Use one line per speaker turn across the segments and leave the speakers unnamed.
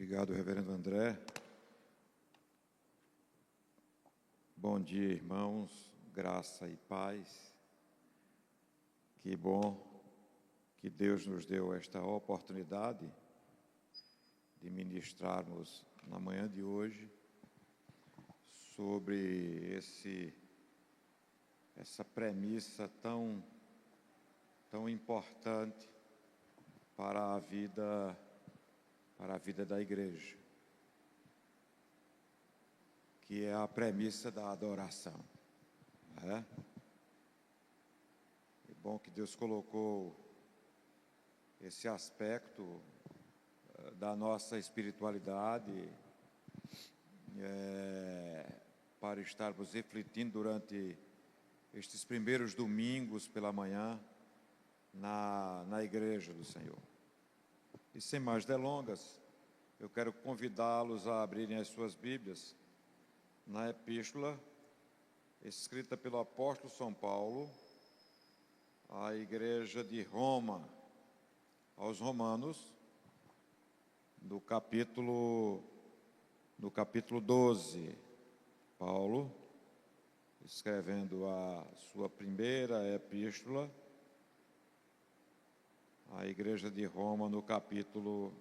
Obrigado, reverendo André. Bom dia, irmãos, graça e paz. Que bom que Deus nos deu esta oportunidade de ministrarmos na manhã de hoje sobre essa premissa tão importante para a vida da igreja, que é a premissa da adoração. É bom que Deus colocou esse aspecto da nossa espiritualidade para estarmos refletindo durante estes primeiros domingos pela manhã na igreja do Senhor. E sem mais delongas, eu quero convidá-los a abrirem as suas Bíblias na epístola escrita pelo apóstolo São Paulo à igreja de Roma, aos Romanos, no capítulo 12. Paulo, escrevendo a sua primeira epístola à igreja de Roma, no capítulo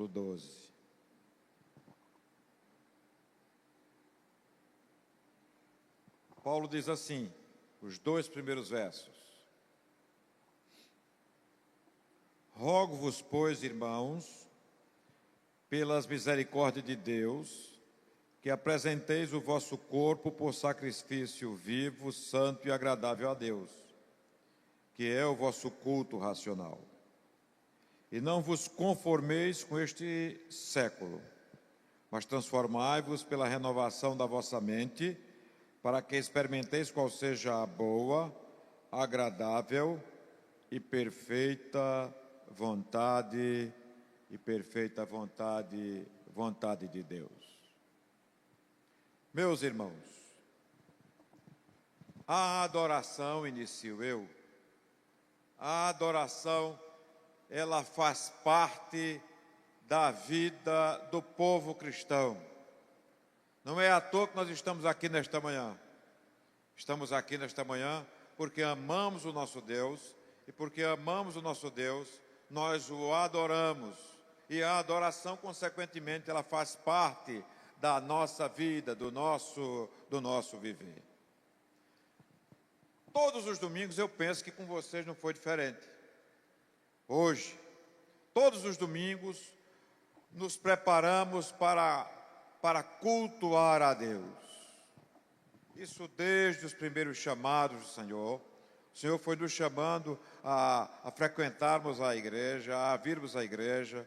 12. Paulo diz assim, os dois primeiros versos: Rogo-vos, pois, irmãos, pelas misericórdias de Deus, que apresenteis o vosso corpo por sacrifício vivo, santo e agradável a Deus, que é o vosso culto racional. E não vos conformeis com este século, mas transformai-vos pela renovação da vossa mente, para que experimenteis qual seja a boa, agradável e perfeita vontade de Deus. Meus irmãos, a adoração, inicio eu, a adoração, ela faz parte da vida do povo cristão. Não é à toa que nós estamos aqui nesta manhã. Estamos aqui nesta manhã porque amamos o nosso Deus, e porque amamos o nosso Deus, nós o adoramos. E a adoração, consequentemente, ela faz parte da nossa vida, do nosso viver. Todos os domingos eu penso que com vocês não foi diferente. Hoje, todos os domingos, nos preparamos para cultuar a Deus. Isso desde os primeiros chamados do Senhor. O Senhor foi nos chamando a frequentarmos a igreja, a virmos à igreja.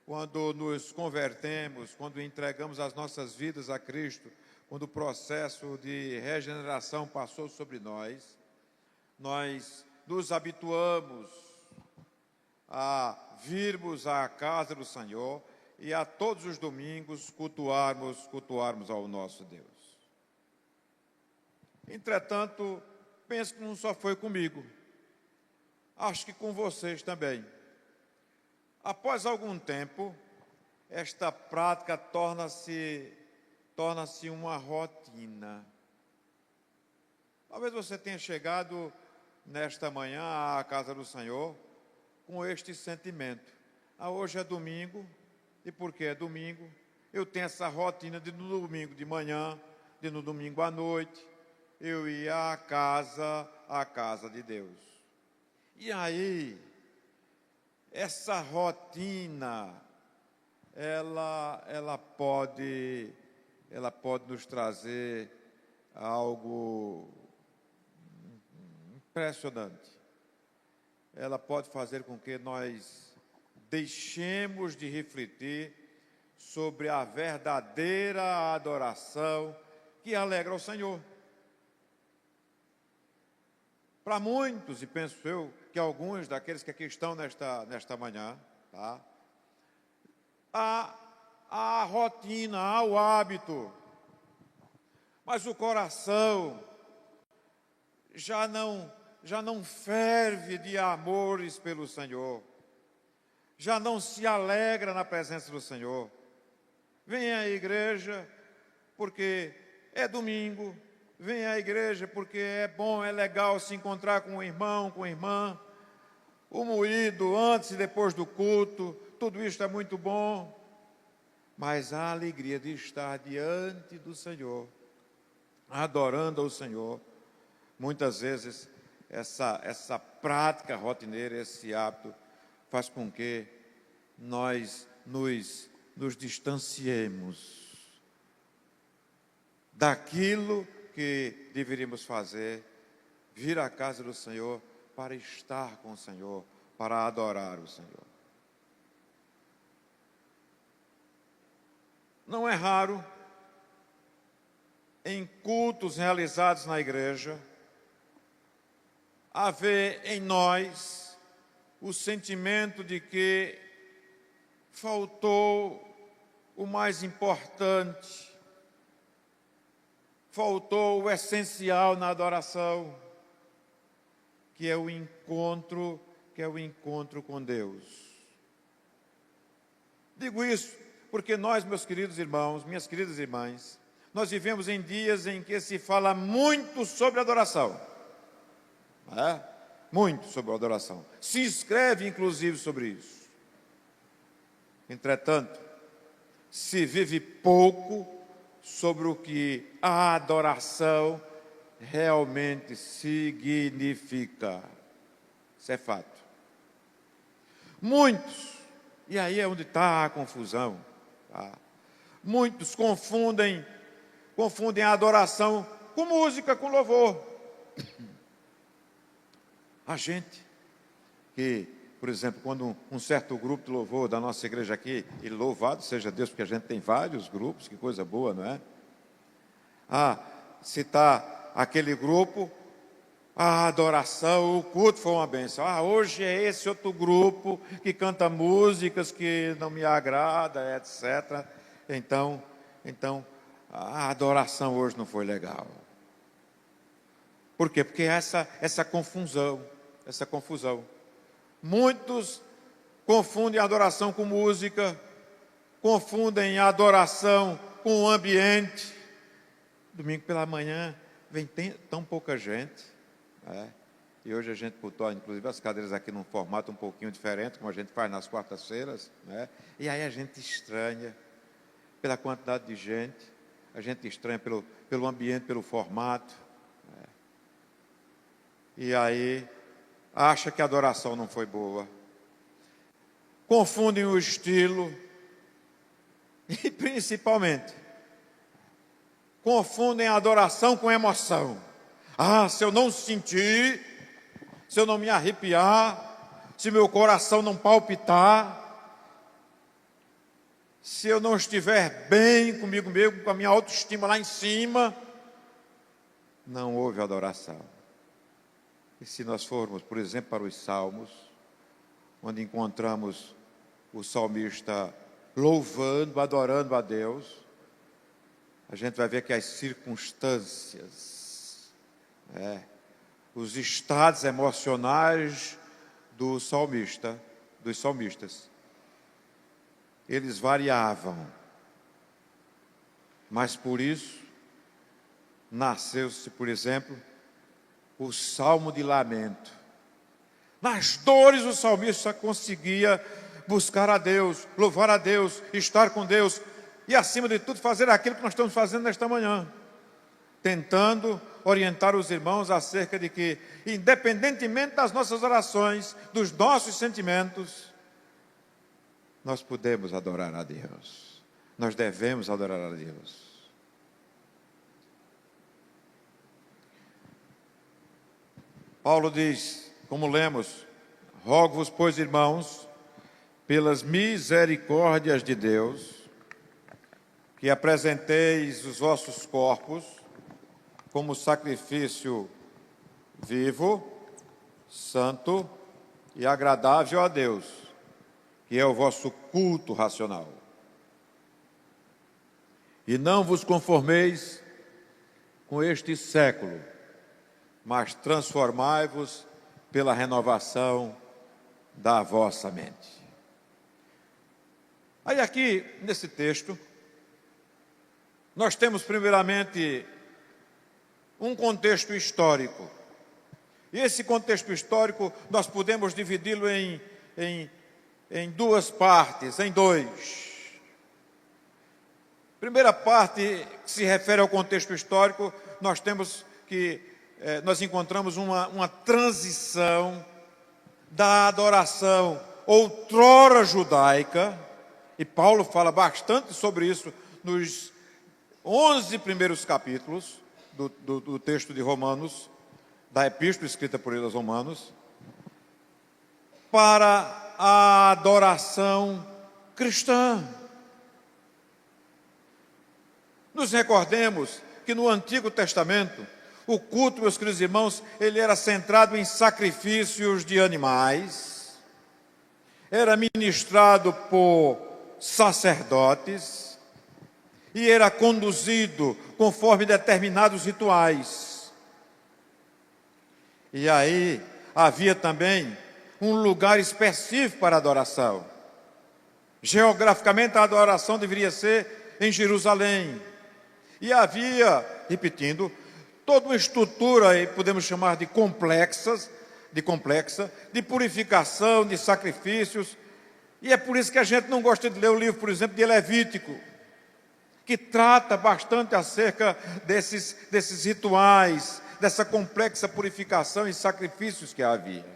Quando nos convertemos, quando entregamos as nossas vidas a Cristo, quando o processo de regeneração passou sobre nós, nós nos habituamos a virmos à casa do Senhor e a todos os domingos cultuarmos ao nosso Deus. Entretanto, penso que não só foi comigo, acho que com vocês também. Após algum tempo, esta prática torna-se uma rotina. Talvez você tenha chegado nesta manhã à casa do Senhor com este sentimento: hoje é domingo, e porque é domingo, eu tenho essa rotina de no domingo de manhã, de no domingo à noite, eu ia à casa de Deus. E aí, essa rotina, ela pode nos trazer algo impressionante. Ela pode fazer com que nós deixemos de refletir sobre a verdadeira adoração que alegra o Senhor. Para muitos, e penso eu que alguns daqueles que aqui estão nesta manhã, tá? Há a rotina, há o hábito, mas o coração já não ferve de amores pelo Senhor. já não se alegra na presença do Senhor. Vem à igreja porque é domingo, vem à igreja porque é bom, é legal se encontrar com o irmão, com a irmã, o moído antes e depois do culto, tudo isso é muito bom, mas a alegria de estar diante do Senhor, adorando ao Senhor, muitas vezes essa prática rotineira, esse hábito, faz com que nós nos distanciemos daquilo que deveríamos fazer, vir à casa do Senhor para estar com o Senhor, para adorar o Senhor. Não é raro, em cultos realizados na igreja, haver em nós o sentimento de que faltou o mais importante, faltou o essencial na adoração, que é o encontro com Deus. Digo isso porque nós, meus queridos irmãos, minhas queridas irmãs, nós vivemos em dias em que se fala muito sobre adoração. Muito sobre a adoração. Se escreve, inclusive, sobre isso. Entretanto, se vive pouco sobre o que a adoração realmente significa. Isso é fato. Muitos, e aí é onde está a confusão, muitos confundem a adoração com música, com louvor. A gente que, por exemplo, quando um certo grupo de louvor da nossa igreja aqui, e louvado seja Deus, porque a gente tem vários grupos, que coisa boa, não é? Se está aquele grupo, a adoração, o culto foi uma bênção. Hoje é esse outro grupo que canta músicas que não me agrada, etc. Então, a adoração hoje não foi legal. Por quê? Porque essa confusão. Muitos confundem a adoração com música, confundem a adoração com o ambiente. Domingo pela manhã vem tão pouca gente, e hoje a gente botou, inclusive, as cadeiras aqui num formato um pouquinho diferente, como a gente faz nas quartas-feiras, e aí a gente estranha pela quantidade de gente, a gente estranha pelo ambiente, pelo formato, e aí acha que a adoração não foi boa, confundem o estilo e, principalmente, confundem a adoração com emoção. Se eu não sentir, se eu não me arrepiar, se meu coração não palpitar, se eu não estiver bem comigo mesmo, com a minha autoestima lá em cima, não houve adoração. E se nós formos, por exemplo, para os Salmos, onde encontramos o salmista louvando, adorando a Deus, a gente vai ver que as circunstâncias, os estados emocionais dos salmistas, eles variavam. Mas por isso, nasceu-se, por exemplo, o Salmo de Lamento. Nas dores o salmista conseguia buscar a Deus, louvar a Deus, estar com Deus e, acima de tudo, fazer aquilo que nós estamos fazendo nesta manhã, tentando orientar os irmãos acerca de que, independentemente das nossas orações, dos nossos sentimentos, nós podemos adorar a Deus, nós devemos adorar a Deus. Paulo diz, como lemos: rogo-vos, pois, irmãos, pelas misericórdias de Deus, que apresenteis os vossos corpos como sacrifício vivo, santo e agradável a Deus, que é o vosso culto racional. E não vos conformeis com este século, mas transformai-vos pela renovação da vossa mente. Aí aqui, nesse texto, nós temos primeiramente um contexto histórico. E esse contexto histórico nós podemos dividi-lo em duas partes, em dois. Primeira parte, que se refere ao contexto histórico, nós encontramos uma transição da adoração outrora judaica, e Paulo fala bastante sobre isso nos 11 primeiros capítulos do texto de Romanos, da epístola escrita por ele aos Romanos, para a adoração cristã. Nos recordemos que no Antigo Testamento, o culto, meus queridos irmãos, ele era centrado em sacrifícios de animais, era ministrado por sacerdotes e era conduzido conforme determinados rituais. E aí havia também um lugar específico para a adoração. Geograficamente, a adoração deveria ser em Jerusalém. E havia, repetindo, toda uma estrutura, e podemos chamar de complexa, de purificação, de sacrifícios. E é por isso que a gente não gosta de ler o livro, por exemplo, de Levítico, que trata bastante acerca desses rituais, dessa complexa purificação e sacrifícios que havia.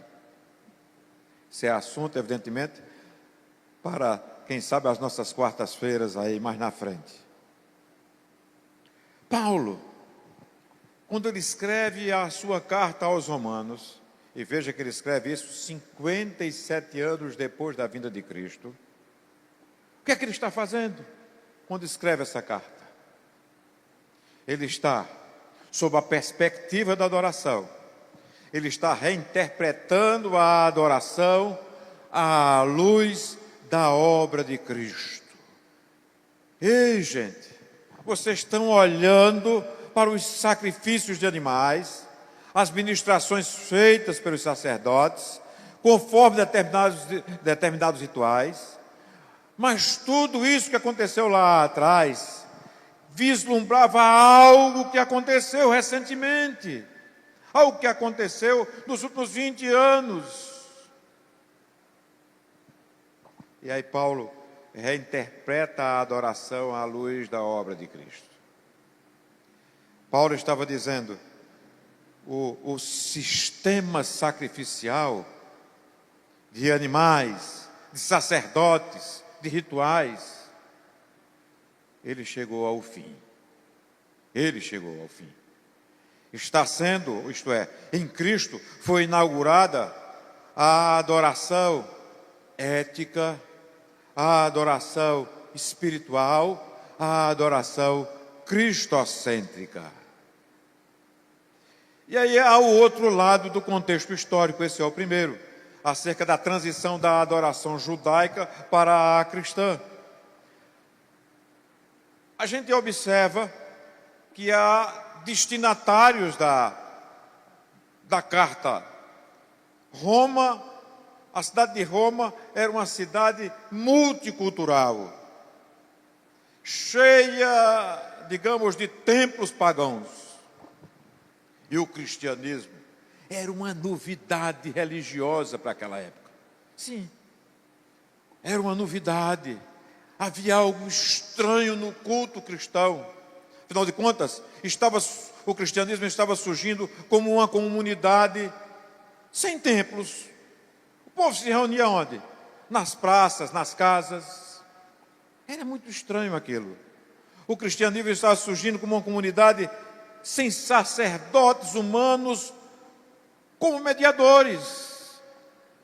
Esse é assunto, evidentemente, para, quem sabe, as nossas quartas-feiras aí mais na frente. Paulo, quando ele escreve a sua carta aos Romanos, e veja que ele escreve isso 57 anos depois da vinda de Cristo, o que é que ele está fazendo quando escreve essa carta? Ele está sob a perspectiva da adoração. Ele está reinterpretando a adoração à luz da obra de Cristo. Ei, gente, vocês estão olhando para os sacrifícios de animais, as ministrações feitas pelos sacerdotes, conforme determinados rituais, mas tudo isso que aconteceu lá atrás vislumbrava algo que aconteceu recentemente, algo que aconteceu nos últimos 20 anos. E aí Paulo reinterpreta a adoração à luz da obra de Cristo. Paulo estava dizendo, o sistema sacrificial de animais, de sacerdotes, de rituais, ele chegou ao fim. Ele chegou ao fim. Está sendo, isto é, em Cristo foi inaugurada a adoração ética, a adoração espiritual, a adoração cristocêntrica. E aí há o outro lado do contexto histórico, esse é o primeiro, acerca da transição da adoração judaica para a cristã. A gente observa que há destinatários da carta. Roma, a cidade de Roma era uma cidade multicultural, cheia, digamos, de templos pagãos. E o cristianismo era uma novidade religiosa para aquela época. Sim, era uma novidade. Havia algo estranho no culto cristão. Afinal de contas, o cristianismo estava surgindo como uma comunidade sem templos. O povo se reunia onde? Nas praças, nas casas. Era muito estranho aquilo. O cristianismo estava surgindo como uma comunidade sem sacerdotes humanos como mediadores.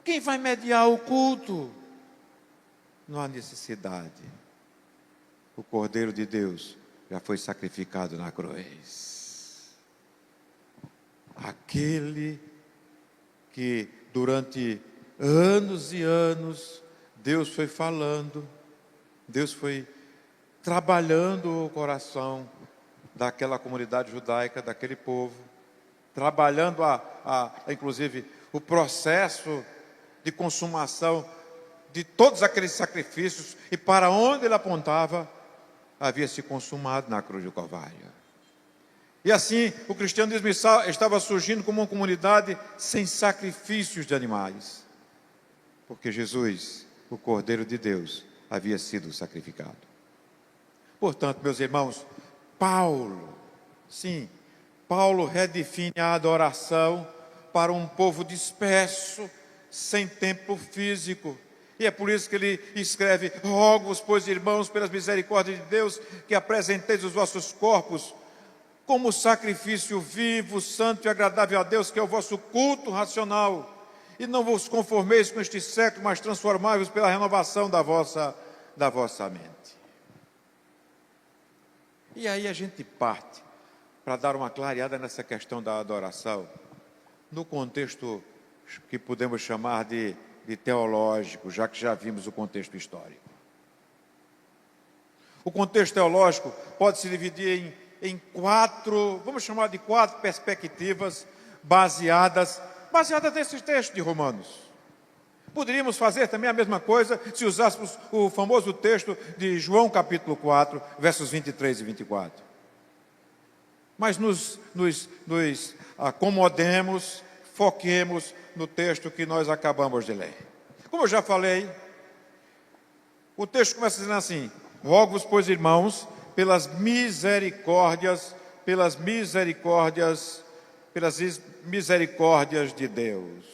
Quem vai mediar o culto? Não há necessidade. O Cordeiro de Deus já foi sacrificado na cruz. Aquele que durante anos e anos Deus foi falando, Deus foi trabalhando o coração daquela comunidade judaica, daquele povo, trabalhando inclusive o processo de consumação de todos aqueles sacrifícios, e para onde ele apontava, havia se consumado na cruz do Calvário. E assim, o cristianismo estava surgindo como uma comunidade sem sacrifícios de animais, porque Jesus, o Cordeiro de Deus, havia sido sacrificado. Portanto, meus irmãos, Paulo redefine a adoração para um povo disperso, sem templo físico. E é por isso que ele escreve: rogo-vos, pois, irmãos, pelas misericórdias de Deus, que apresenteis os vossos corpos como sacrifício vivo, santo e agradável a Deus, que é o vosso culto racional. E não vos conformeis com este século, mas transformai-vos pela renovação da vossa mente. E aí a gente parte para dar uma clareada nessa questão da adoração, no contexto que podemos chamar de teológico, já que já vimos o contexto histórico. O contexto teológico pode se dividir em quatro, vamos chamar de quatro perspectivas baseadas nesse texto de Romanos. Poderíamos fazer também a mesma coisa se usássemos o famoso texto de João capítulo 4, versos 23 e 24. Mas nos acomodemos, foquemos no texto que nós acabamos de ler. Como eu já falei, o texto começa dizendo assim: rogo-vos, pois, irmãos, pelas misericórdias de Deus.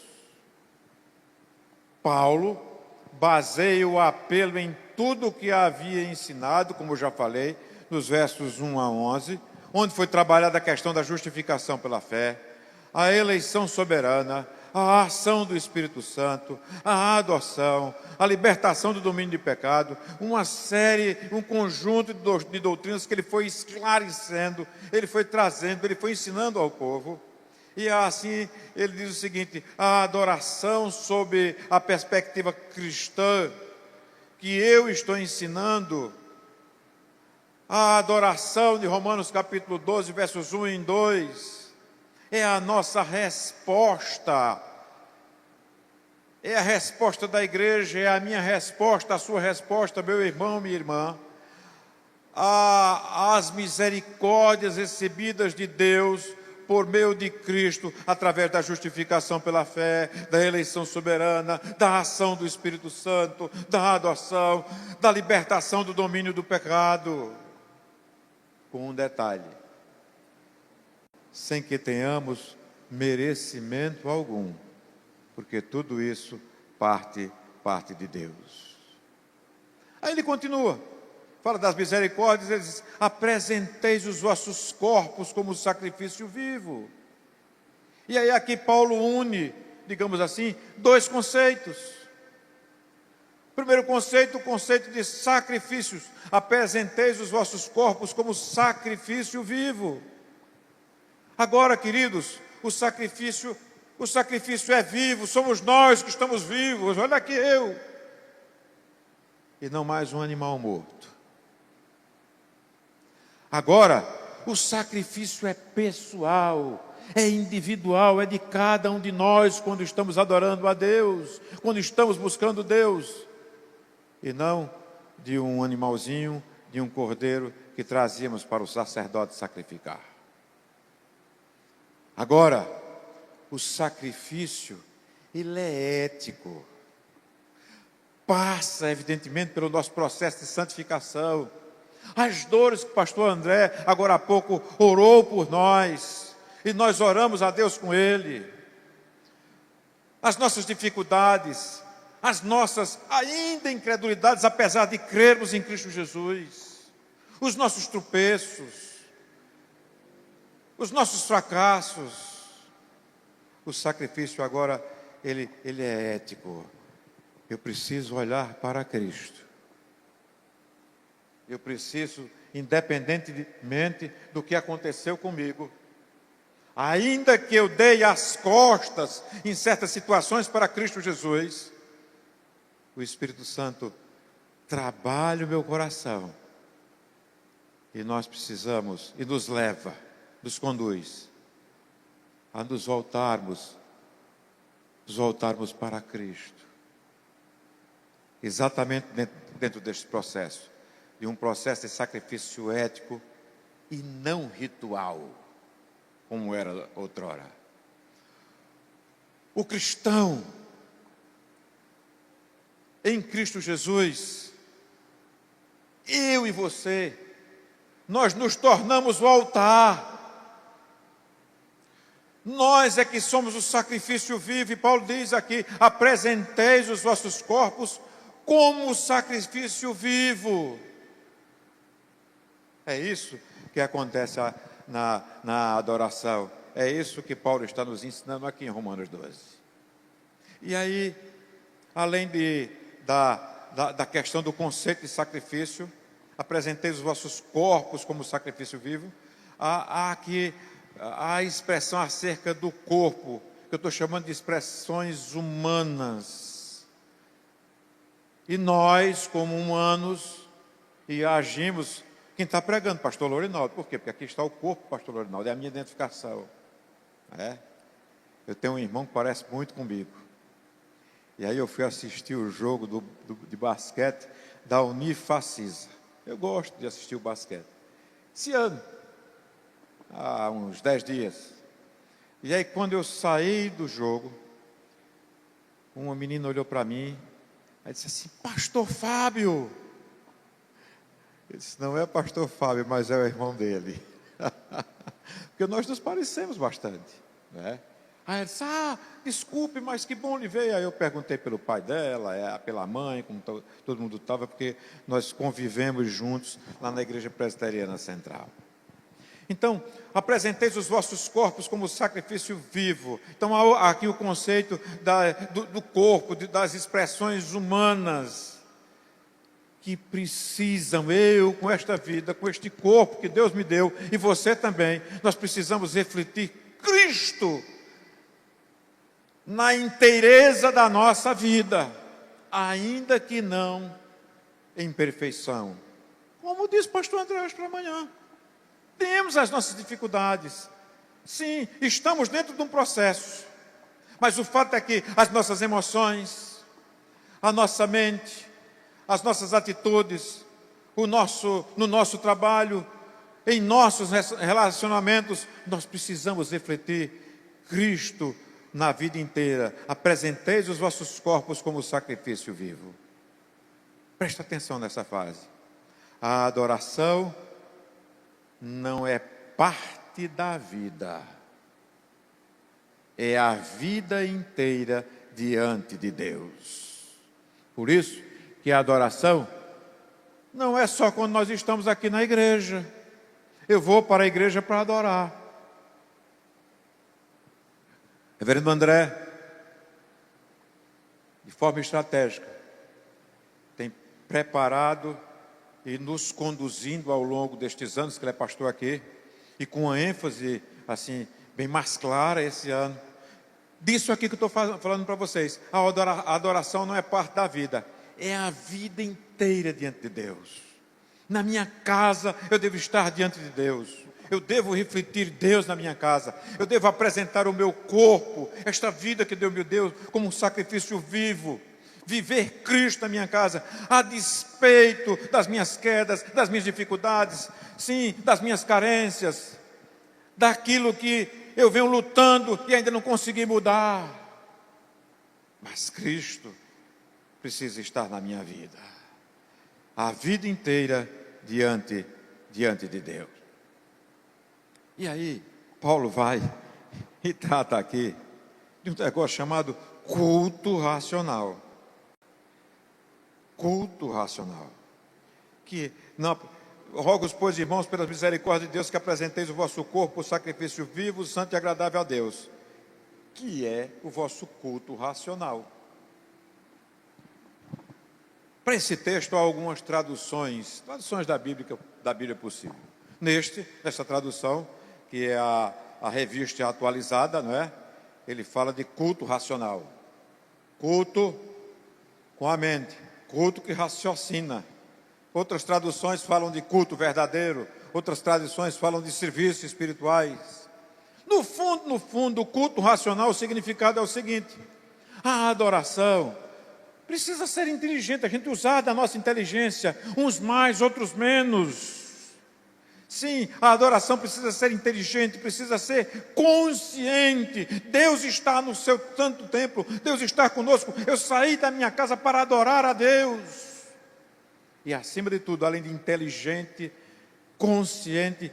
Paulo baseia o apelo em tudo o que havia ensinado, como eu já falei, nos versos 1 a 11, onde foi trabalhada a questão da justificação pela fé, a eleição soberana, a ação do Espírito Santo, a adoção, a libertação do domínio de pecado, um conjunto de doutrinas que ele foi esclarecendo, ele foi trazendo, ele foi ensinando ao povo. E assim ele diz o seguinte: a adoração sob a perspectiva cristã que eu estou ensinando, a adoração de Romanos capítulo 12, versos 1 e 2, é a nossa resposta, é a resposta da igreja, é a minha resposta, a sua resposta, meu irmão, minha irmã, às misericórdias recebidas de Deus por meio de Cristo, através da justificação pela fé, da eleição soberana, da ação do Espírito Santo, da adoção, da libertação do domínio do pecado. Com um detalhe: sem que tenhamos merecimento algum, porque tudo isso parte de Deus. Aí ele continua, fala das misericórdias, ele diz: apresenteis os vossos corpos como sacrifício vivo. E aí aqui Paulo une, digamos assim, dois conceitos. Primeiro conceito, o conceito de sacrifícios. Apresenteis os vossos corpos como sacrifício vivo. Agora, queridos, o sacrifício é vivo, somos nós que estamos vivos, olha aqui eu. E não mais um animal morto. Agora, o sacrifício é pessoal, é individual, é de cada um de nós quando estamos adorando a Deus, quando estamos buscando Deus. E não de um animalzinho, de um cordeiro que trazíamos para o sacerdote sacrificar. Agora, o sacrifício, ele é ético. Passa, evidentemente, pelo nosso processo de santificação. As dores que o pastor André, agora há pouco, orou por nós, e nós oramos a Deus com ele. As nossas dificuldades, as nossas ainda incredulidades, apesar de crermos em Cristo Jesus. Os nossos tropeços, os nossos fracassos. O sacrifício agora, ele é ético. Eu preciso olhar para Cristo. Eu preciso, independentemente do que aconteceu comigo, ainda que eu dei as costas em certas situações para Cristo Jesus, o Espírito Santo trabalha o meu coração. E nós precisamos, e nos leva, nos conduz a nos voltarmos para Cristo. exatamente dentro deste processo, de um processo de sacrifício ético e não ritual, como era outrora. O cristão, em Cristo Jesus, eu e você, nós nos tornamos o altar. Nós é que somos o sacrifício vivo, e Paulo diz aqui: apresenteis os vossos corpos como sacrifício vivo. É isso que acontece na adoração. É isso que Paulo está nos ensinando aqui em Romanos 12. E aí, além da questão do conceito de sacrifício, apresenteis os vossos corpos como sacrifício vivo, há aqui a expressão acerca do corpo, que eu estou chamando de expressões humanas. E nós, como humanos, e agimos. Quem está pregando? Pastor Lorinaldo. Por quê? Porque aqui está o corpo, Pastor Lorinaldo, é a minha identificação. Eu tenho um irmão que parece muito comigo. E aí eu fui assistir o jogo de basquete da Unifacisa. Eu gosto de assistir o basquete. Esse ano, há uns 10 dias. E aí, quando eu saí do jogo, uma menina olhou para mim e disse assim: Pastor Fábio. Eu disse: não é Pastor Fábio, mas é o irmão dele. Porque nós nos parecemos bastante, né? Aí ela disse: desculpe, mas que bom lhe ver. Aí eu perguntei pelo pai dela, pela mãe, como todo mundo estava, porque nós convivemos juntos lá na Igreja Presbiteriana Central. Então, apresenteis os vossos corpos como sacrifício vivo. Então, há aqui o conceito do corpo, das expressões humanas, que precisam, eu com esta vida, com este corpo que Deus me deu, e você também, nós precisamos refletir Cristo na inteireza da nossa vida, ainda que não em perfeição. Como disse o pastor André hoje pela manhã, temos as nossas dificuldades. Sim, estamos dentro de um processo, mas o fato é que as nossas emoções, a nossa mente, as nossas atitudes, no nosso trabalho, em nossos relacionamentos, nós precisamos refletir Cristo na vida inteira. Apresenteis os vossos corpos como sacrifício vivo. Presta atenção nessa frase. A adoração não é parte da vida, é a vida inteira diante de Deus. Por isso que a adoração não é só quando nós estamos aqui na igreja. Eu vou para a igreja para adorar. Reverendo André, de forma estratégica, tem preparado e nos conduzindo ao longo destes anos que ele é pastor aqui, e com uma ênfase assim bem mais clara esse ano, disso aqui que eu estou falando para vocês. A adoração não é parte da vida, é a vida inteira diante de Deus. Na minha casa eu devo estar diante de Deus, eu devo refletir Deus na minha casa, eu devo apresentar o meu corpo, esta vida que Deus me deu, como um sacrifício vivo, viver Cristo na minha casa, a despeito das minhas quedas, das minhas dificuldades, sim, das minhas carências, daquilo que eu venho lutando e ainda não consegui mudar. Mas Cristo precisa estar na minha vida, a vida inteira diante de Deus. E aí, Paulo vai e trata aqui de um negócio chamado culto racional. Culto racional. Que não, rogo-vos, pois, irmãos, pelas misericórdias de Deus, que apresenteis o vosso corpo, o sacrifício vivo, santo e agradável a Deus, que é o vosso culto racional. Para esse texto há algumas traduções da Bíblia possível. Nesta tradução, que é a revista atualizada, não é? Ele fala de culto racional. Culto com a mente, culto que raciocina. Outras traduções falam de culto verdadeiro, outras traduções falam de serviços espirituais. No fundo, o culto racional, o significado é o seguinte: a adoração Precisa ser inteligente, a gente usar da nossa inteligência, uns mais, outros menos. Sim, a adoração precisa ser inteligente, precisa ser consciente. Deus está no seu santo templo, Deus está conosco. Eu saí da minha casa para adorar a Deus. E acima de tudo, além de inteligente, consciente,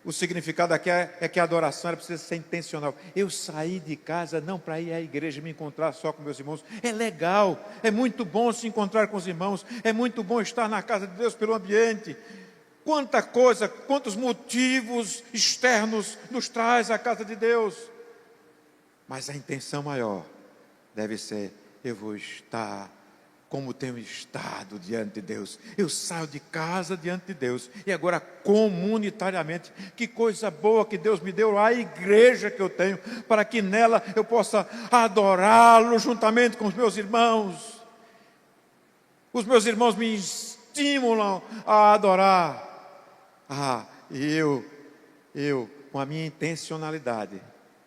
o significado aqui é que a adoração precisa ser intencional. Eu saí de casa não para ir à igreja me encontrar só com meus irmãos. É legal, é muito bom se encontrar com os irmãos, é muito bom estar na casa de Deus pelo ambiente. Quanta coisa, quantos motivos externos nos traz a casa de Deus. Mas a intenção maior deve ser: eu vou estar como tenho estado diante de Deus. Eu saio de casa diante de Deus. E agora comunitariamente, que coisa boa que Deus me deu, a igreja que eu tenho, para que nela eu possa adorá-lo juntamente com os meus irmãos. Os meus irmãos me estimulam a adorar. E eu, com a minha intencionalidade,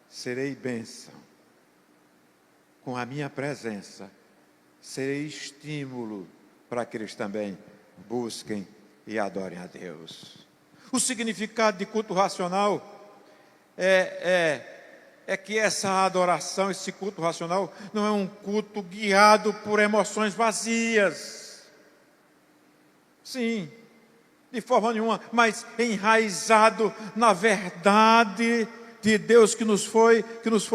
serei bênção. Com a minha presença, serei estímulo para que eles também busquem e adorem a Deus. O significado de culto racional é que essa adoração, esse culto racional, não é um culto guiado por emoções vazias. Sim, de forma nenhuma, mas enraizado na verdade de Deus que nos foi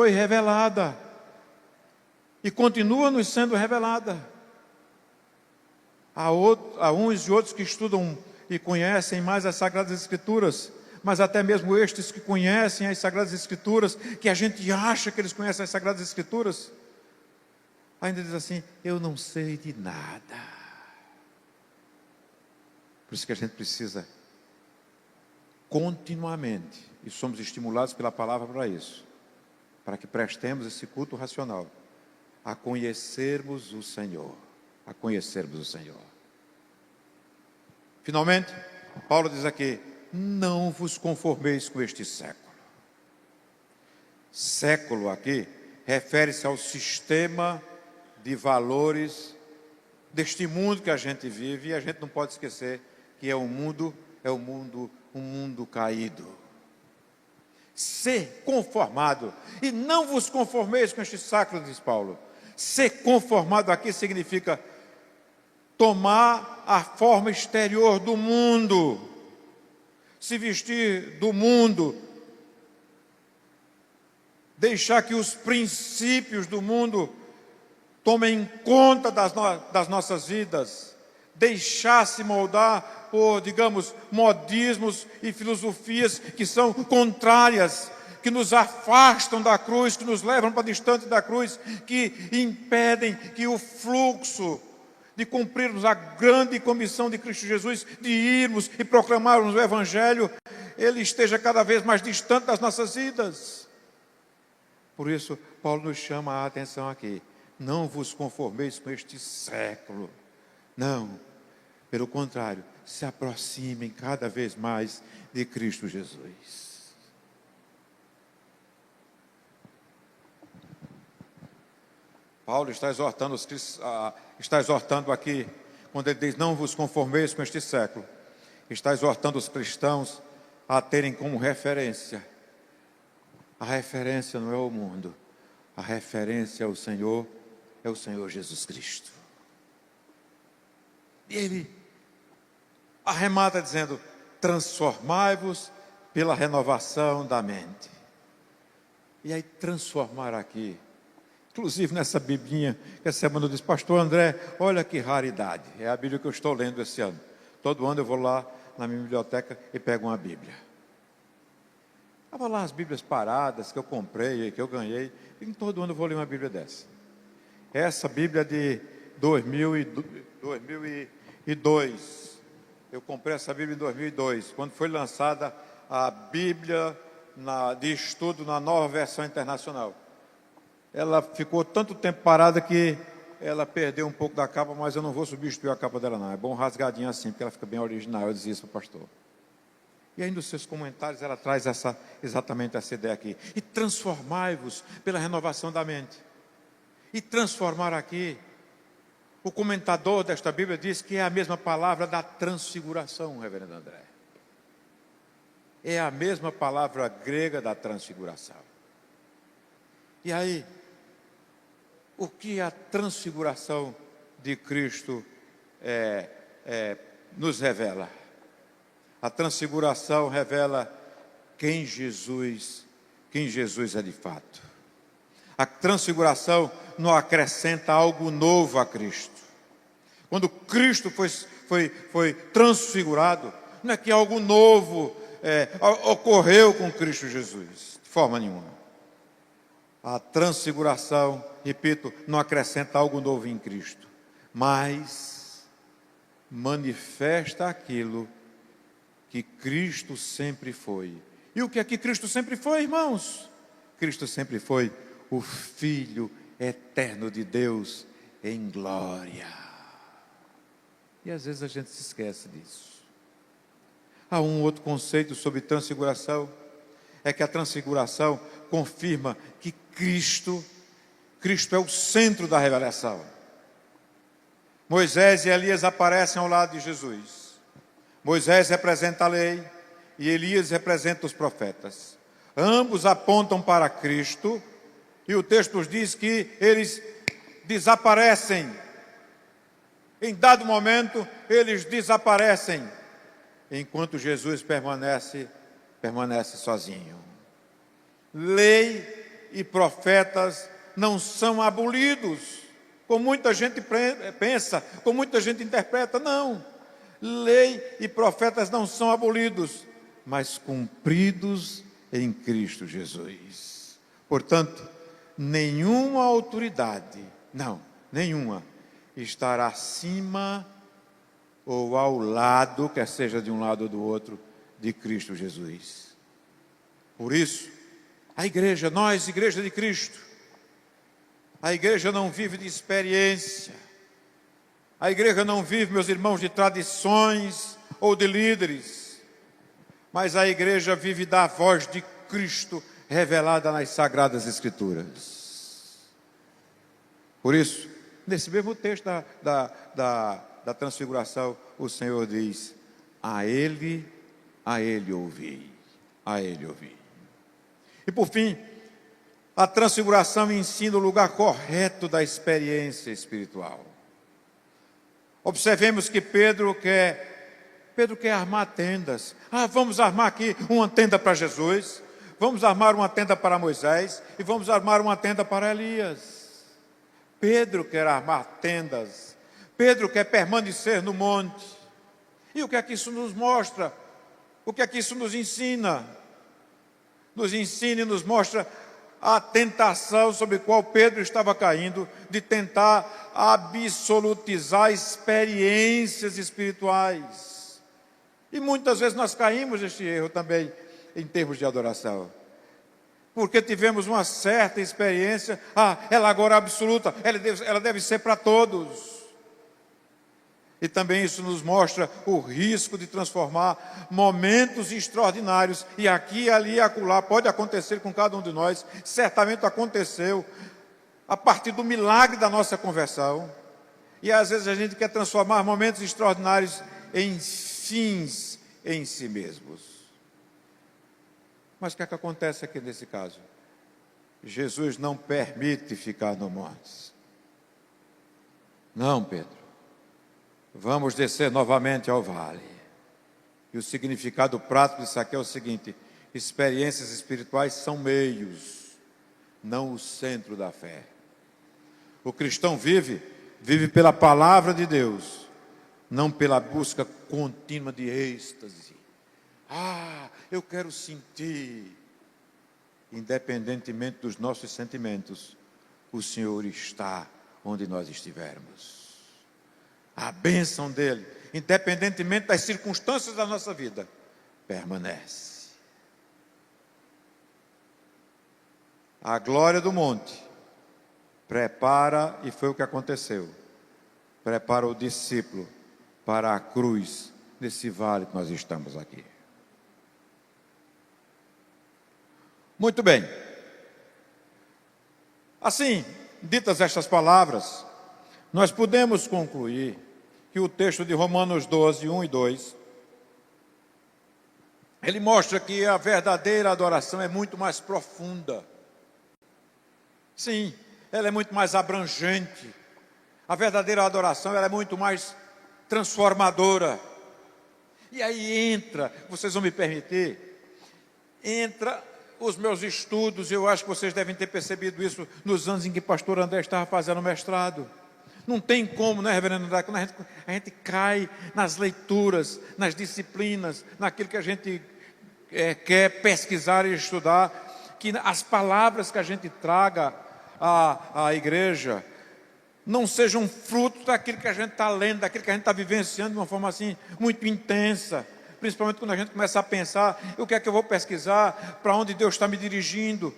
revelada. E continua nos sendo revelada. Há uns e outros que estudam e conhecem mais as Sagradas Escrituras, mas até mesmo estes que conhecem as Sagradas Escrituras, que a gente acha que eles conhecem as Sagradas Escrituras, ainda diz assim: eu não sei de nada. Por isso que a gente precisa continuamente, e somos estimulados pela palavra para isso, para que prestemos esse culto racional, a conhecermos o Senhor, a conhecermos o Senhor. Finalmente, Paulo diz aqui: não vos conformeis com este século. Século aqui refere-se ao sistema de valores deste mundo que a gente vive, e a gente não pode esquecer que um mundo caído. Ser conformado, e não vos conformeis com este século, diz Paulo. Ser conformado aqui significa tomar a forma exterior do mundo, se vestir do mundo, deixar que os princípios do mundo tomem conta das nossas vidas, deixar-se moldar por, digamos, modismos e filosofias que são contrárias, que nos afastam da cruz, que nos levam para distante da cruz, que impedem que o fluxo de cumprirmos a grande comissão de Cristo Jesus, de irmos e proclamarmos o Evangelho, ele esteja cada vez mais distante das nossas vidas. Por isso, Paulo nos chama a atenção aqui: não vos conformeis com este século. Não, pelo contrário, se aproximem cada vez mais de Cristo Jesus. Paulo está exortando aqui, quando ele diz: não vos conformeis com este século, está exortando os cristãos a terem como referência. A referência não é o mundo, a referência é o Senhor Jesus Cristo. E ele arremata dizendo: transformai-vos pela renovação da mente. E aí, transformar aqui, inclusive nessa biblinha que essa semana eu disse: pastor André, olha que raridade, é a Bíblia que eu estou lendo esse ano. Todo ano eu vou lá na minha biblioteca e pego uma Bíblia. Estava lá as Bíblias paradas que eu comprei, que eu ganhei, e todo ano eu vou ler uma Bíblia dessa. Essa Bíblia de 2002, eu comprei essa Bíblia em 2002, quando foi lançada a Bíblia de estudo na Nova Versão Internacional. Ela ficou tanto tempo parada que ela perdeu um pouco da capa, mas eu não vou substituir a capa dela não. É bom rasgadinha assim, porque ela fica bem original. Eu dizia isso para o pastor. E aí nos seus comentários ela traz exatamente essa ideia aqui. E transformai-vos pela renovação da mente. E transformar aqui, O comentador desta Bíblia diz que é a mesma palavra da transfiguração, reverendo André. É a mesma palavra grega da transfiguração. E aí, o que a transfiguração de Cristo nos revela? A transfiguração revela quem Jesus é de fato. A transfiguração não acrescenta algo novo a Cristo. Quando Cristo foi transfigurado, não é que algo novo ocorreu com Cristo Jesus, de forma nenhuma. A transfiguração, repito, não acrescenta algo novo em Cristo, mas manifesta aquilo que Cristo sempre foi. E o que é que Cristo sempre foi, irmãos? Cristo sempre foi o Filho eterno de Deus em glória. E às vezes a gente se esquece disso. Há um outro conceito sobre transfiguração, é que a transfiguração confirma que Cristo é o centro da revelação. Moisés e Elias aparecem ao lado de Jesus. Moisés representa a lei e Elias representa os profetas. Ambos apontam para Cristo e o texto nos diz que eles desaparecem. Em dado momento, eles desaparecem, enquanto Jesus permanece sozinho. Lei e profetas não são abolidos, como muita gente pensa, como muita gente interpreta. Não, lei e profetas não são abolidos, mas cumpridos em Cristo Jesus. Portanto, nenhuma autoridade, nenhuma, estará acima ou ao lado, quer seja de um lado ou do outro, de Cristo Jesus. Por isso, a igreja, nós, igreja de Cristo, a igreja não vive de experiência, a igreja não vive, meus irmãos, de tradições ou de líderes, mas a igreja vive da voz de Cristo revelada nas Sagradas Escrituras. Por isso, nesse mesmo texto da transfiguração, o Senhor diz: a Ele ouvi, a Ele ouvi. E por fim, a transfiguração ensina o lugar correto da experiência espiritual. Observemos que Pedro quer armar tendas. Vamos armar aqui uma tenda para Jesus, vamos armar uma tenda para Moisés e vamos armar uma tenda para Elias. Pedro quer armar tendas, Pedro quer permanecer no monte. E o que é que isso nos mostra? O que é que isso nos ensina? Nos ensina e nos mostra a tentação sobre a qual Pedro estava caindo, de tentar absolutizar experiências espirituais. E muitas vezes nós caímos neste erro também em termos de adoração. Porque tivemos uma certa experiência, ela agora é absoluta, ela deve ser para todos. E também isso nos mostra o risco de transformar momentos extraordinários, e aqui, ali e acolá, pode acontecer com cada um de nós, certamente aconteceu, a partir do milagre da nossa conversão, e às vezes a gente quer transformar momentos extraordinários em fins em si mesmos. Mas o que é que acontece aqui nesse caso? Jesus não permite ficar no monte. Não, Pedro. Vamos descer novamente ao vale. E o significado prático disso aqui é o seguinte: experiências espirituais são meios, não o centro da fé. O cristão vive pela palavra de Deus, não pela busca contínua de êxtase. Eu quero sentir. Independentemente dos nossos sentimentos, o Senhor está onde nós estivermos. A bênção dele, independentemente das circunstâncias da nossa vida, permanece. A glória do monte prepara, e foi o que aconteceu, prepara o discípulo para a cruz, nesse vale que nós estamos aqui. Muito bem. Assim, ditas estas palavras, nós podemos concluir que o texto de Romanos 12, 1 e 2, ele mostra que a verdadeira adoração é muito mais profunda. Sim, ela é muito mais abrangente. A verdadeira adoração ela é muito mais transformadora. E aí entra, vocês vão me permitir, entra os meus estudos. Eu acho que vocês devem ter percebido isso nos anos em que o pastor André estava fazendo mestrado. Não tem como, né, reverendo André? Quando a gente cai nas leituras, nas disciplinas, naquilo que a gente quer pesquisar e estudar, que as palavras que a gente traga à igreja não sejam fruto daquilo que a gente está lendo, daquilo que a gente está vivenciando de uma forma assim muito intensa. Principalmente quando a gente começa a pensar, o que é que eu vou pesquisar, para onde Deus está me dirigindo.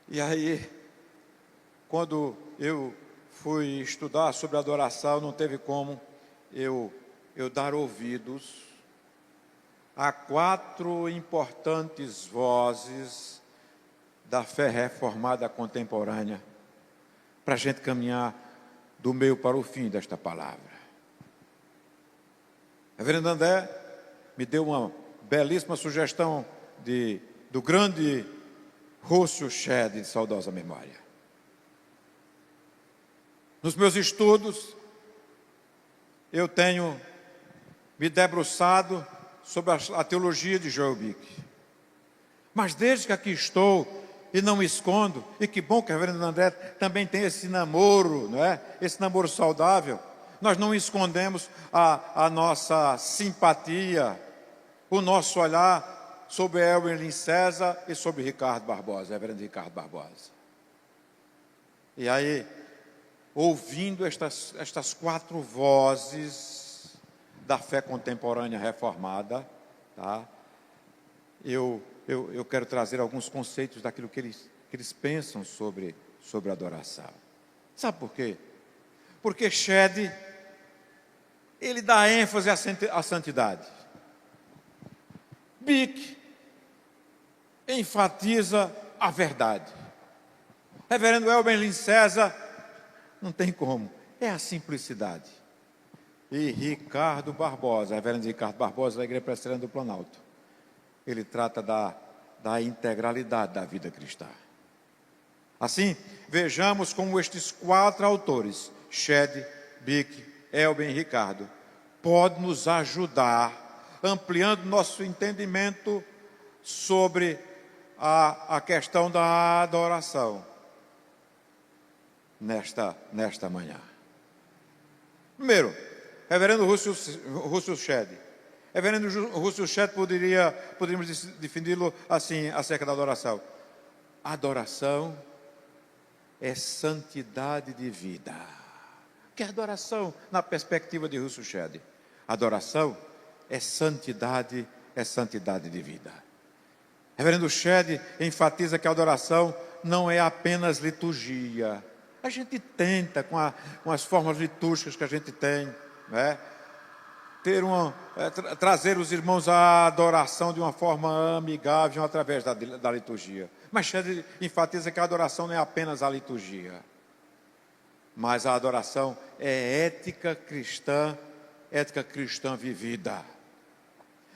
E aí, quando eu fui estudar sobre adoração, não teve como eu dar ouvidos a 4 importantes vozes da fé reformada contemporânea, para a gente caminhar do meio para o fim desta palavra. A reverendo André me deu uma belíssima sugestão do grande Russell Shedd, de saudosa memória. Nos meus estudos, eu tenho me debruçado sobre a teologia de Joel Bick. Mas desde que aqui estou, e não me escondo, e que bom que a reverenda André também tem esse namoro, não é? Esse namoro saudável. Nós não escondemos a nossa simpatia, o nosso olhar sobre Elwin César e sobre Ricardo Barbosa, reverendo Ricardo Barbosa. E aí, ouvindo estas 4 vozes da fé contemporânea reformada, tá? Eu quero trazer alguns conceitos daquilo que eles pensam sobre adoração. Sabe por quê? Porque Shedd, ele dá ênfase à santidade. Bick enfatiza a verdade. Reverendo Elben César, não tem como, é a simplicidade. E Ricardo Barbosa, reverendo Ricardo Barbosa, da Igreja Presbiteriana do Planalto, ele trata da integralidade da vida cristã. Assim, vejamos como estes 4 autores, Shedd, Bick, Elben e Ricardo, podem nos ajudar, ampliando nosso entendimento sobre a questão da adoração nesta manhã. Primeiro, reverendo Russell Shedd. Reverendo Russell Shedd poderíamos defini-lo assim acerca da adoração. Adoração é santidade de vida. O que é adoração na perspectiva de Russell Shedd? Adoração é santidade de vida. Reverendo Shedd enfatiza que a adoração não é apenas liturgia. A gente tenta, com as formas litúrgicas que a gente tem, né, trazer os irmãos à adoração de uma forma amigável através da liturgia. Mas Shedd enfatiza que a adoração não é apenas a liturgia, mas a adoração é ética cristã vivida.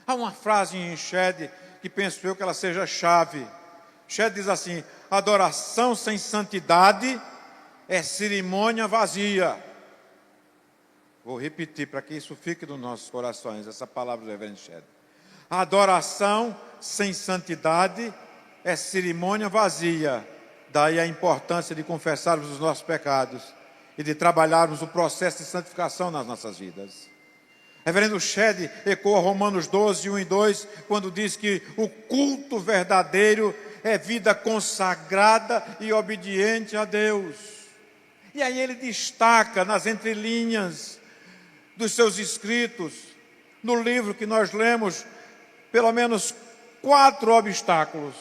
Há uma frase em Shedd que penso eu que ela seja chave. Shedd diz assim: adoração sem santidade é cerimônia vazia. Vou repetir para que isso fique nos nossos corações, essa palavra do reverendo Shedd. A adoração sem santidade é cerimônia vazia. Daí a importância de confessarmos os nossos pecados e de trabalharmos o processo de santificação nas nossas vidas. Reverendo Shedd ecoa Romanos 12, 1 e 2, quando diz que o culto verdadeiro é vida consagrada e obediente a Deus. E aí ele destaca nas entrelinhas dos seus escritos, no livro que nós lemos, pelo menos 4 obstáculos.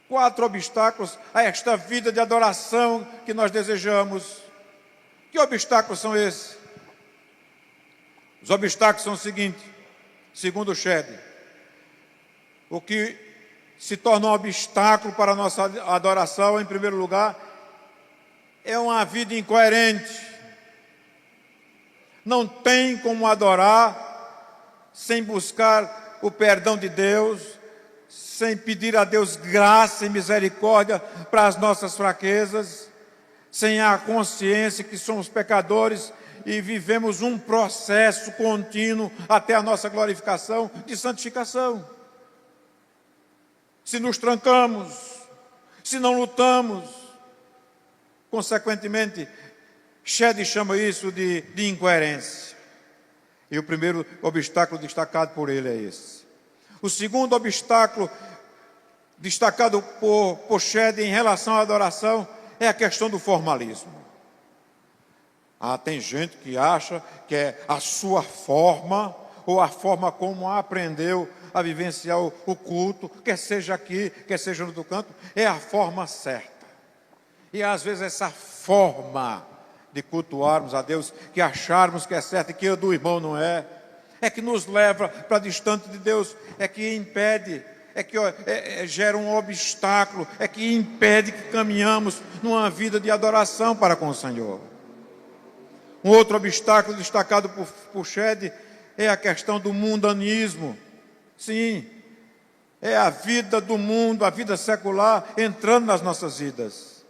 4 obstáculos a esta vida de adoração que nós desejamos. Que obstáculos são esses? Os obstáculos são os seguintes, segundo Shedd: o que se torna um obstáculo para a nossa adoração, em primeiro lugar, é uma vida incoerente. Não tem como adorar sem buscar o perdão de Deus, sem pedir a Deus graça e misericórdia para as nossas fraquezas, sem a consciência que somos pecadores e vivemos um processo contínuo até a nossa glorificação de santificação. Se nos trancamos, se não lutamos, consequentemente, Shedd chama isso de incoerência. E o primeiro obstáculo destacado por ele é esse. O segundo obstáculo destacado por Shedd em relação à adoração é a questão do formalismo. Tem gente que acha que é a sua forma, ou a forma como aprendeu a vivenciar o culto, quer seja aqui, quer seja no outro canto, é a forma certa. E às vezes essa forma de cultuarmos a Deus, que acharmos que é certa e que a do irmão não é que nos leva para distante de Deus, é que impede, gera um obstáculo, é que impede que caminhamos numa vida de adoração para com o Senhor. Um outro obstáculo destacado por Shedd é a questão do mundanismo. Sim, é a vida do mundo, a vida secular entrando nas nossas vidas,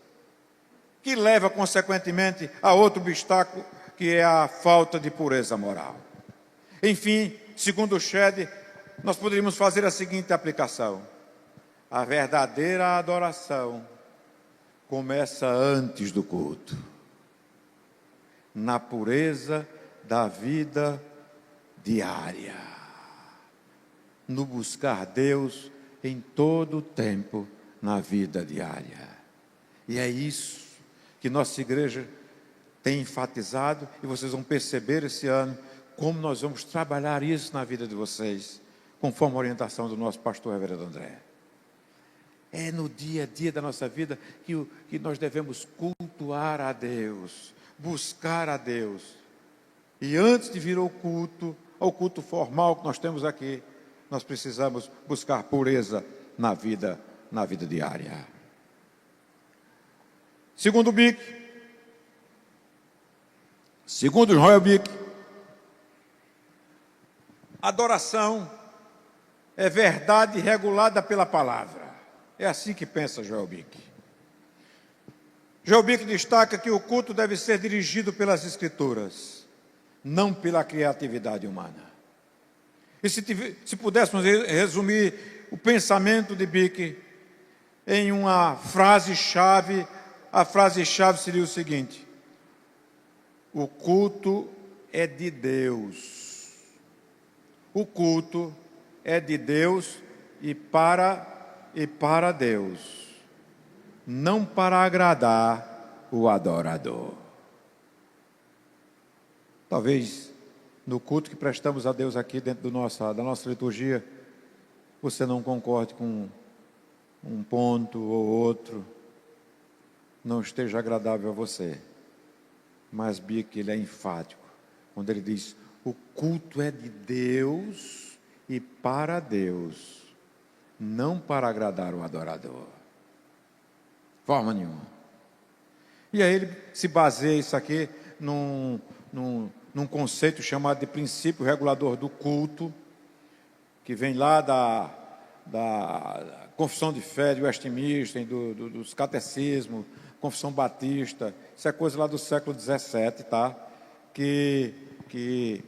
que leva consequentemente a outro obstáculo, que é a falta de pureza moral. Enfim, segundo Shedd, nós poderíamos fazer a seguinte aplicação: a verdadeira adoração começa antes do culto, na pureza da vida diária, no buscar Deus em todo o tempo na vida diária. E é isso que nossa igreja tem enfatizado, e vocês vão perceber esse ano como nós vamos trabalhar isso na vida de vocês, conforme a orientação do nosso pastor Reverendo André. É no dia a dia da nossa vida que nós devemos cultuar a Deus, buscar a Deus. E antes de vir ao culto formal que nós temos aqui, nós precisamos buscar pureza na vida diária. Segundo Joel Bick, adoração é verdade regulada pela palavra. É assim que pensa Joel Bick. Joel Bick destaca que o culto deve ser dirigido pelas Escrituras, não pela criatividade humana. E se pudéssemos resumir o pensamento de Bick em uma frase-chave, a frase-chave seria o seguinte: o culto é de Deus. O culto é de Deus e para Deus, não para agradar o adorador. Talvez no culto que prestamos a Deus aqui dentro da nossa liturgia, você não concorde com um ponto ou outro, não esteja agradável a você. Mas Bick, ele é enfático quando ele diz: o culto é de Deus e para Deus, não para agradar o adorador. Forma nenhuma. E aí ele se baseia isso aqui num conceito chamado de princípio regulador do culto, que vem lá da Confissão de Fé de Westminster, dos catecismos, Confissão Batista. Isso é coisa lá do século XVII, tá? Que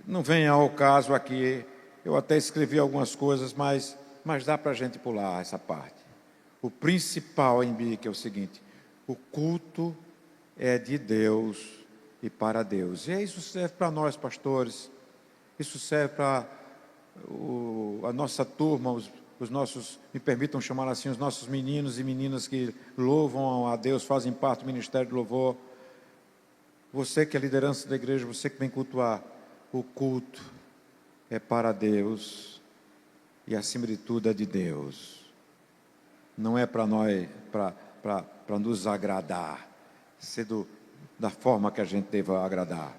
não vem ao caso aqui. Eu até escrevi algumas coisas, mas dá para a gente pular essa parte. O principal em Bick é o seguinte: o culto é de Deus e para Deus. E isso serve para nós, pastores. Isso serve para a nossa turma, os nossos, me permitam chamar assim, os nossos meninos e meninas que louvam a Deus, fazem parte do ministério de louvor. Você que é liderança da igreja, você que vem cultuar, o culto é para Deus e acima de tudo é de Deus. Não é para nós, para nos agradar, ser da forma que a gente deve agradar.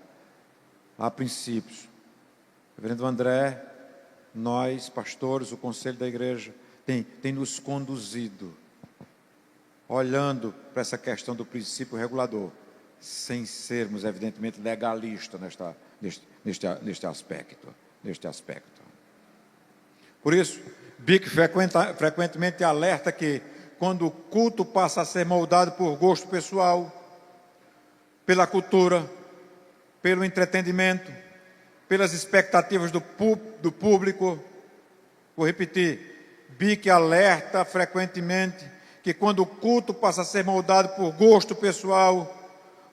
Há princípios. Reverendo André, nós, pastores, o conselho da igreja, tem nos conduzido olhando para essa questão do princípio regulador, sem sermos, evidentemente, legalistas neste aspecto. Por isso, Bick frequentemente alerta que, quando o culto passa a ser moldado por gosto pessoal, pela cultura, pelo entretenimento, pelas expectativas do público, vou repetir, Bick alerta frequentemente que, quando o culto passa a ser moldado por gosto pessoal,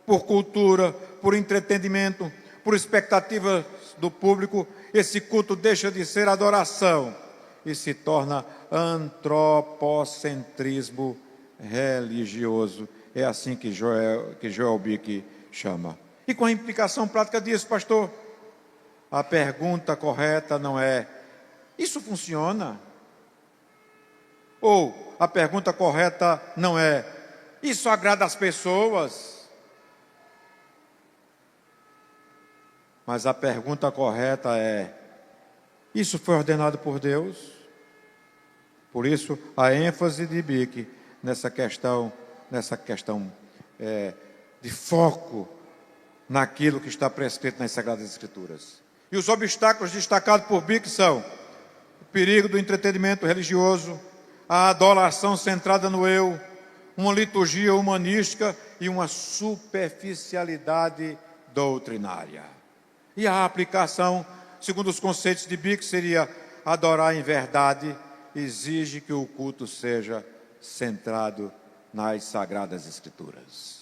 por cultura, por entretenimento, por expectativas do público, esse culto deixa de ser adoração e se torna antropocentrismo religioso. É assim que Joel Bick chama. E com a implicação prática disso, pastor? A pergunta correta não é: isso funciona? Ou a pergunta correta não é: isso agrada as pessoas? Mas a pergunta correta é: isso foi ordenado por Deus? Por isso, a ênfase de Bick nessa questão de foco naquilo que está prescrito nas Sagradas Escrituras. E os obstáculos destacados por Bick são o perigo do entretenimento religioso, a adoração centrada no eu, uma liturgia humanística e uma superficialidade doutrinária. E a aplicação, segundo os conceitos de Bick, seria: adorar em verdade exige que o culto seja centrado nas Sagradas Escrituras.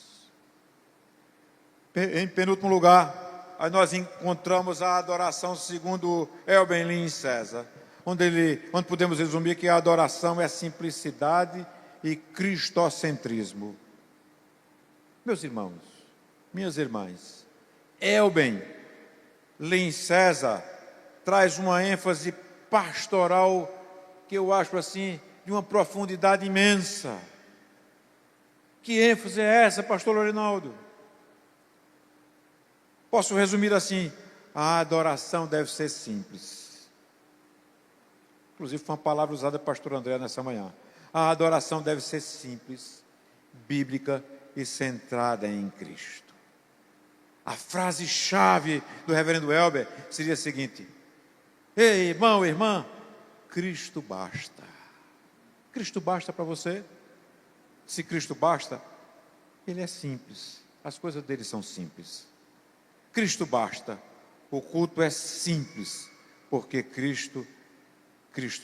Em penúltimo lugar, aí nós encontramos a adoração segundo Elben Lin César, onde podemos resumir que a adoração é simplicidade e cristocentrismo. Meus irmãos, minhas irmãs, Elben Lin César traz uma ênfase pastoral que eu acho assim de uma profundidade imensa. Que ênfase é essa, pastor Lorinaldo? Posso resumir assim: a adoração deve ser simples. Inclusive foi uma palavra usada pelo pastor André nessa manhã. A adoração deve ser simples, bíblica e centrada em Cristo. A frase-chave do reverendo Elber seria a seguinte: ei, irmão, irmã, Cristo basta. Cristo basta para você? Se Cristo basta, Ele é simples. As coisas dele são simples. Cristo basta. O culto é simples, porque Cristo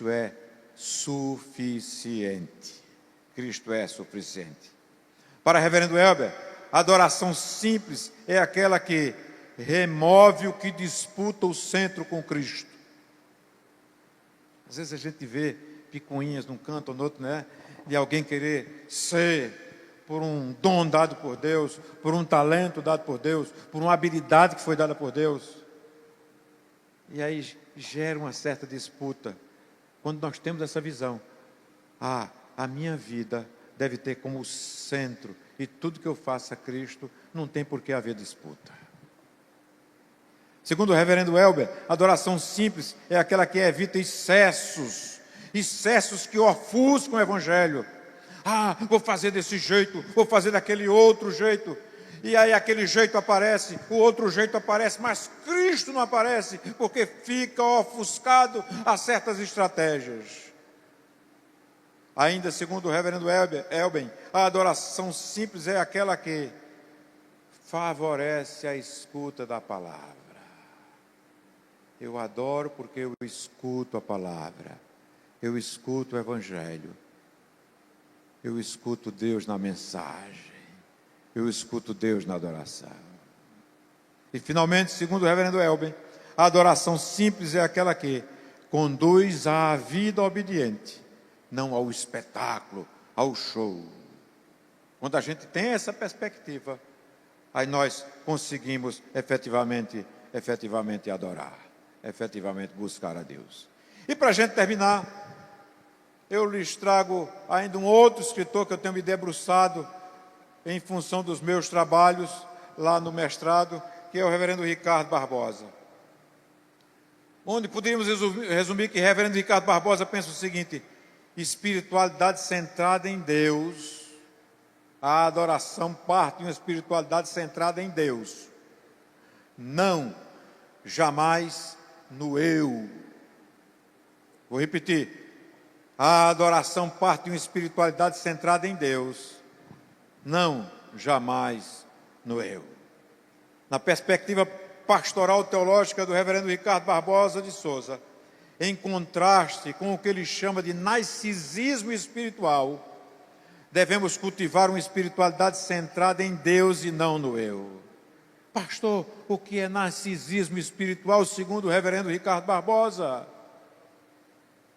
é suficiente. Cristo é suficiente. Para reverendo Elber, a adoração simples é aquela que remove o que disputa o centro com Cristo. Às vezes a gente vê picuinhas num canto ou no outro, né? De alguém querer ser, por um dom dado por Deus, por um talento dado por Deus, por uma habilidade que foi dada por Deus. E aí gera uma certa disputa. Quando nós temos essa visão, a minha vida deve ter como centro, e tudo que eu faça a Cristo, não tem por que haver disputa. Segundo o reverendo Elber, a adoração simples é aquela que evita excessos que ofuscam o Evangelho. Vou fazer desse jeito, vou fazer daquele outro jeito. E aí aquele jeito aparece, o outro jeito aparece, mas Cristo não aparece, porque fica ofuscado a certas estratégias. Ainda segundo o reverendo Elben, a adoração simples é aquela que favorece a escuta da palavra. Eu adoro porque eu escuto a palavra, eu escuto o Evangelho, eu escuto Deus na mensagem, eu escuto Deus na adoração. E finalmente, segundo o reverendo Elben, a adoração simples é aquela que conduz à vida obediente, não ao espetáculo, ao show. Quando a gente tem essa perspectiva, aí nós conseguimos efetivamente adorar, efetivamente buscar a Deus. E para a gente terminar, eu lhes trago ainda um outro escritor que eu tenho me debruçado em função dos meus trabalhos lá no mestrado, que é o reverendo Ricardo Barbosa. Onde poderíamos resumir que o reverendo Ricardo Barbosa pensa o seguinte: espiritualidade centrada em Deus A adoração parte de uma espiritualidade centrada em Deus, não jamais no eu. Vou repetir. A adoração parte de uma espiritualidade centrada em Deus, não jamais no eu. Na perspectiva pastoral teológica do reverendo Ricardo Barbosa de Souza, em contraste com o que ele chama de narcisismo espiritual, devemos cultivar uma espiritualidade centrada em Deus e não no eu. Pastor, o que é narcisismo espiritual segundo o reverendo Ricardo Barbosa?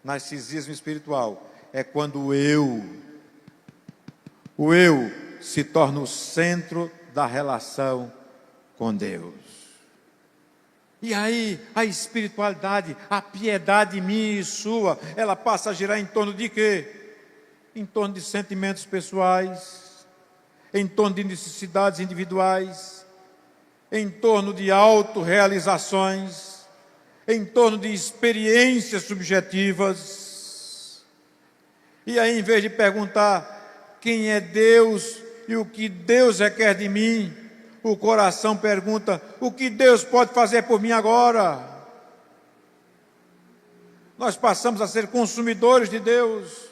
Narcisismo espiritual é quando o eu se torna o centro da relação com Deus. E aí a espiritualidade, a piedade minha e sua, ela passa a girar em torno de quê? Em torno de sentimentos pessoais, em torno de necessidades individuais, em torno de autorrealizações, em torno de experiências subjetivas. E aí, em vez de perguntar quem é Deus e o que Deus requer de mim, o coração pergunta: o que Deus pode fazer por mim agora? Nós passamos a ser consumidores de Deus.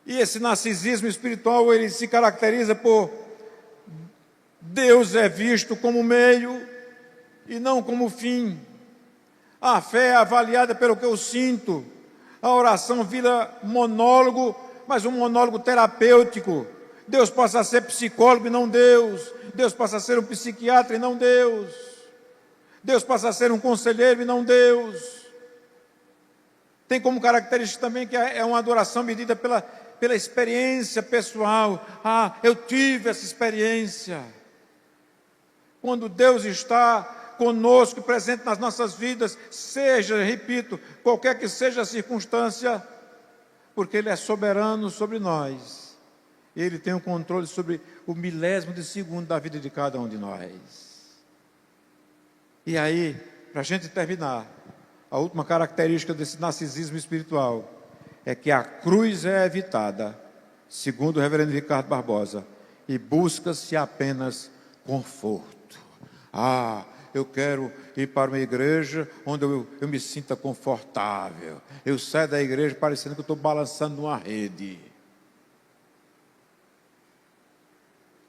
E esse narcisismo espiritual, ele se caracteriza por Deus é visto como meio e não como fim. A fé é avaliada pelo que eu sinto. A oração vira monólogo, mas um monólogo terapêutico. Deus passa a ser psicólogo e não Deus. Deus passa a ser um psiquiatra e não Deus. Deus passa a ser um conselheiro e não Deus. Tem como característica também que é uma adoração medida pela experiência pessoal. Ah, eu tive essa experiência. Quando Deus está conosco, presente nas nossas vidas, seja, repito, qualquer que seja a circunstância, porque Ele é soberano sobre nós. Ele tem o controle sobre o milésimo de segundo da vida de cada um de nós. E aí, para a gente terminar, a última característica desse narcisismo espiritual é que a cruz é evitada, segundo o reverendo Ricardo Barbosa, e busca-se apenas conforto. Ah, eu quero ir para uma igreja onde eu me sinta confortável. Eu saio da igreja parecendo que eu estou balançando numa rede.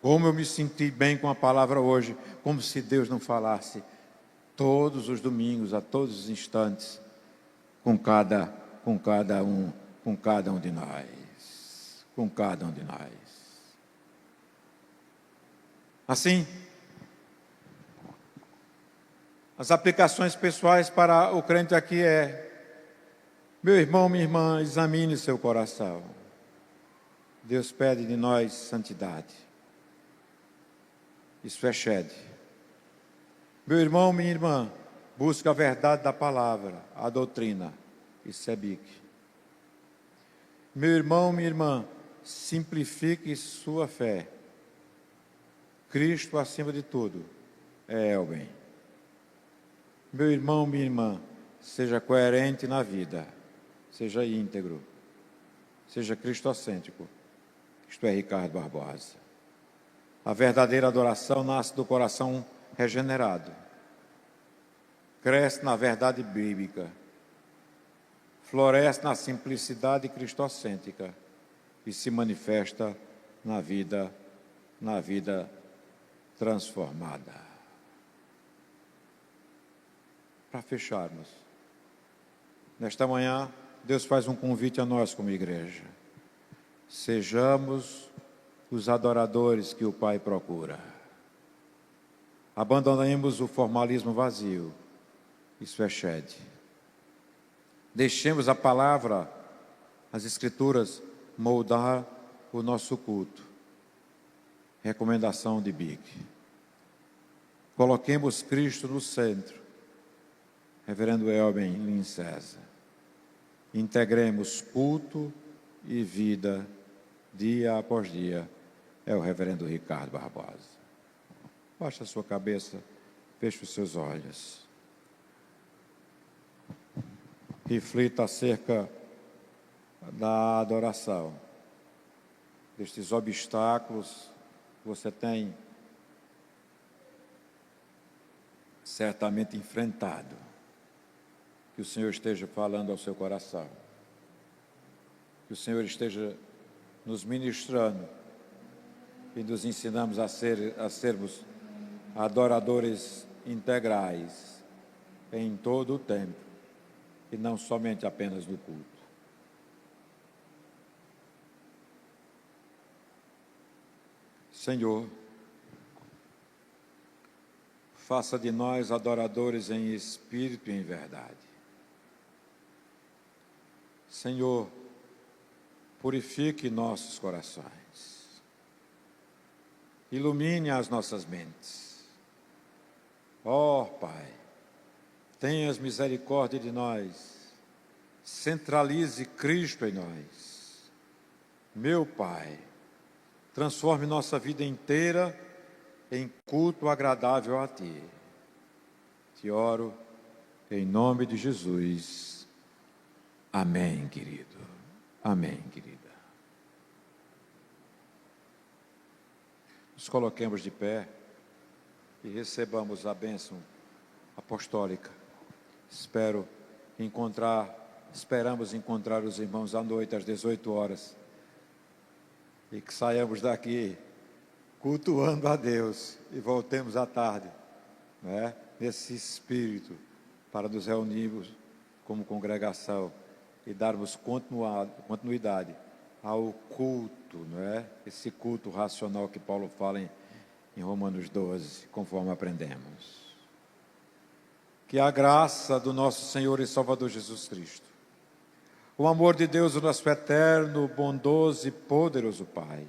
Como eu me senti bem com a palavra hoje, como se Deus não falasse todos os domingos, a todos os instantes, com cada um de nós. Com cada um de nós. Assim, as aplicações pessoais para o crente aqui meu irmão, minha irmã, examine seu coração. Deus pede de nós santidade. Isso é shed. Meu irmão, minha irmã, busque a verdade da palavra, a doutrina. Isso é bique. Meu irmão, minha irmã, simplifique sua fé. Cristo acima de tudo é o bem. Meu irmão, minha irmã, seja coerente na vida, seja íntegro, seja cristocêntrico. Isto é Ricardo Barbosa. A verdadeira adoração nasce do coração regenerado, cresce na verdade bíblica, floresce na simplicidade cristocêntrica e se manifesta na vida transformada. Para fecharmos, nesta manhã, Deus faz um convite a nós como igreja. Sejamos os adoradores que o Pai procura. Abandonemos o formalismo vazio. Isso é shed. Deixemos a palavra, as Escrituras, moldar o nosso culto. Recomendação de Big. Coloquemos Cristo no centro. Reverendo Elben Lin César. Integremos culto e vida, dia após dia. É o reverendo Ricardo Barbosa. Baixe a sua cabeça, feche os seus olhos. Reflita acerca da adoração. destes obstáculos que você tem certamente enfrentado. Que o Senhor esteja falando ao seu coração. Que o Senhor esteja nos ministrando e nos ensinamos a sermos adoradores integrais em todo o tempo e não somente apenas no culto. Senhor, faça de nós adoradores em espírito e em verdade. Senhor, purifique nossos corações, ilumine as nossas mentes. Ó Pai, tenhas misericórdia de nós, centralize Cristo em nós. Meu Pai, transforme nossa vida inteira em culto agradável a Ti. Te oro em nome de Jesus. Amém, querido. Amém, querida. Nos coloquemos de pé e recebamos a bênção apostólica. Esperamos encontrar os irmãos à noite, às 18 horas. E que saiamos daqui cultuando a Deus e voltemos à tarde, né, nesse espírito, para nos reunirmos como congregação e darmos continuidade ao culto, não é? Esse culto racional que Paulo fala em Romanos 12, conforme aprendemos. Que a graça do nosso Senhor e Salvador Jesus Cristo, o amor de Deus, o nosso eterno, bondoso e poderoso Pai,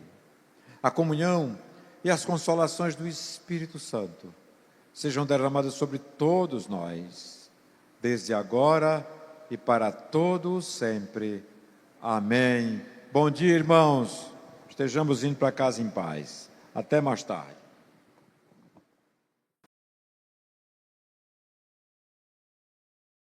a comunhão e as consolações do Espírito Santo sejam derramadas sobre todos nós, desde agora e para todos sempre. Amém. Bom dia, irmãos. Estejamos indo para casa em paz. Até mais tarde.